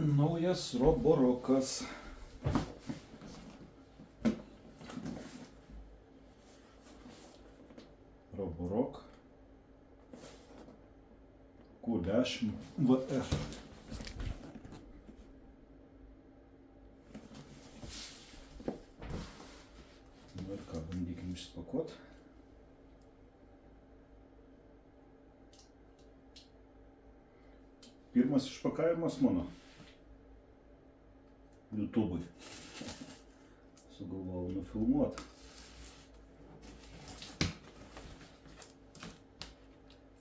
Naujas Roborokas. Roborok Q10 VF. Nu ir ką, bandykim išspakuot. Pirmas išpakavimas mano YouTube'ui. Sugalvojau nufilmuot.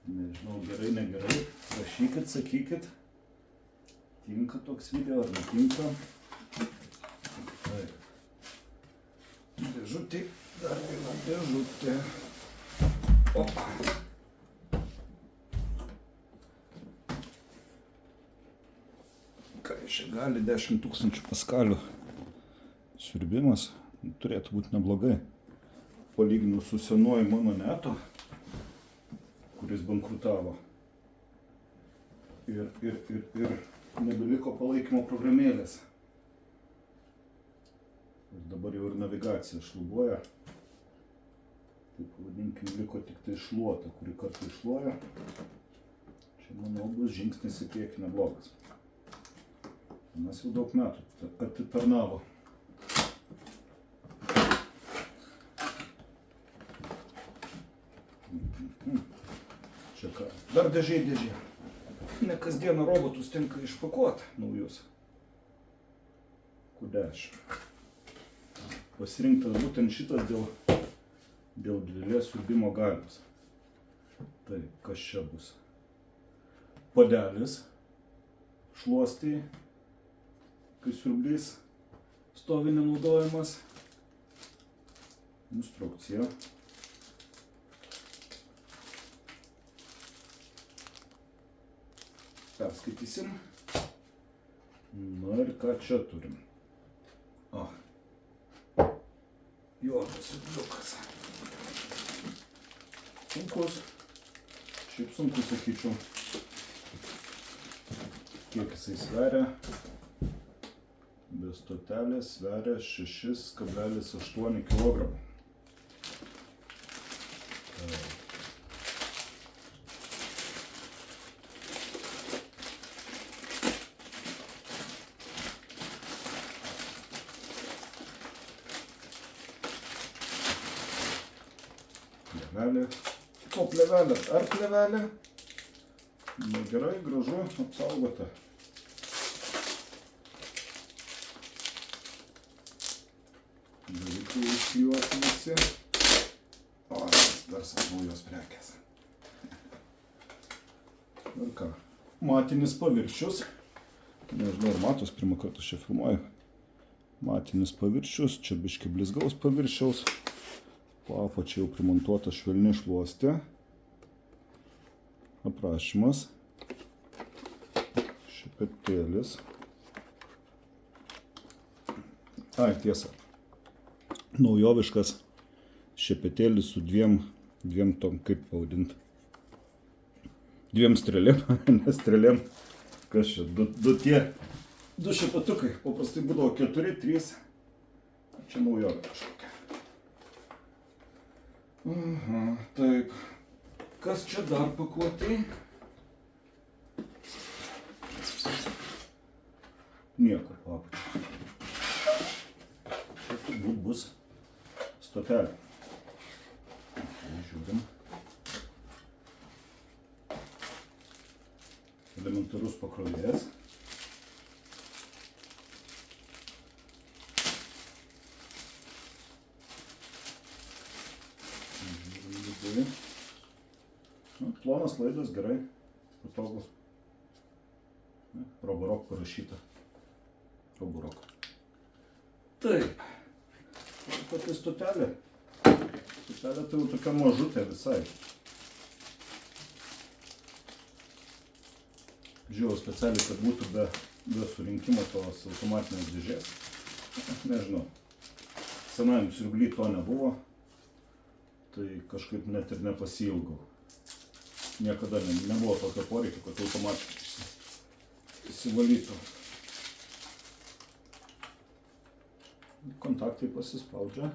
Nežinau, gerai, negerai. Rašykit, sakykit. Tinka toks video ar netinka. Taip. Dėžutė, dar viena dėžutė. Opa. Ką iš čia gali 10 000 paskalių siurbimas. Turėtų būti neblogai. Palyginus su senuoju mano neto, kuris bankrutavo. Ir nebeliko palaikymo programėlės. Ir dabar jau ir navigacija šlubuoja. Taip pavadinkim, liko tik tai šluota, kuri kartą iššluoja. Čia, manau, bus žingsnis į priekį neblogas. Mes jau daug metų atitarnavo. Čia ką? Dar dėžė. Ne kasdieną robotus tenka išpakuoti naujus. Q10. Pasirinktas būtent šitas dėl didelės siurbimo galios. Tai kas čia bus? Padelis šluostį, kai siurblys stovi nenaudojamas. Instrukcija. Perskaitysim. Na ir ką čia turim? O. Juodas siurbliukas. Sunkus. Šiaip sunkus, sakyčiau. Kiek jisai sveria? Be stotelės sveria 6,8 kg. Plevelė. O, plevelė. Ar plevelė? Na, gerai, gražu, apsaugota. Dalykai įsijuoti visi. O, dar naujos prekės. Ir ką? Matinis paviršius. Nežinau, ar matos, pirmą kartą čia filmuoju. Matinis paviršius, čia biški blizgaus paviršiaus. Po apačia jau primontuota švelni šluostė. Aprašymas. Šepetėlis. Ai, tiesa. Naujoviškas šepetėlis su dviem tom, kaip pavadinti. Dviem strėlėm, ne strėlėm. Kas čia? Du šepetukai. Paprastai būdavo 4, 3. Čia naujovė kažkokia. Aha, taip. Kas čia dar pakuotė? Nieko papučia. Čia turbūt bus stotelė. Žiūrim. Elementarus pakrovėjas. Plonas laidas, gerai, patogu. Roborok parašyta. Roborok. Taip. Pati stotelė. Stotelė tai jau tokia mažutė visai. Žiūrėjau specialiai, kad būtų be surinkimo tos automatinės dėžės. Nežinau. Senajam siurbly to nebuvo. Tai kažkaip net ir nepasiilgau. Niekada nebuvo tokio poreikio, kad automatiškai išsivalytų. Kontaktai pasispaudžia.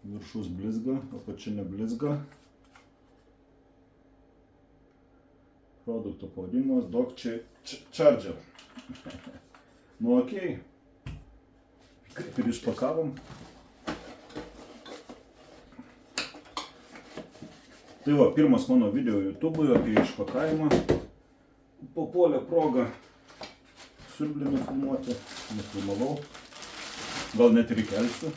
Viršus blizga, apačia neblizga. Produkto pavadinimas Dog Charger. Nu, okei. Kaip ir išpakavom. Tai va, pirmas mano video YouTube'ui apie išpakavimą. Papuolė proga siurblį nufilmuoti. Nefilmavau. Gal net ir įkelsiu.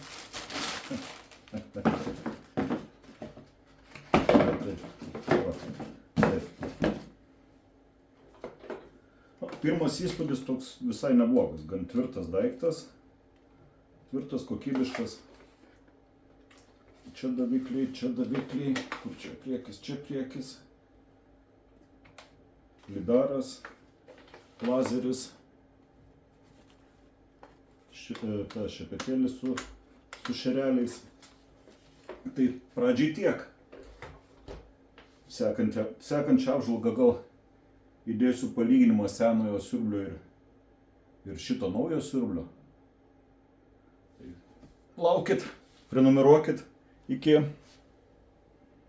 Pirmas įspūdis toks visai neblogas, gan tvirtas daiktas, tvirtas, kokybiškas. Čia davikliai, kur čia priekis. Lidaras, lazeris, ta šepetėlis su šereliais. Tai pradžiai tiek. Sekančią apžvalgą gal įdėsiu palyginimą senojo siurblio ir šito naujo siurblio. Laukit, prenumeruokit. Iki.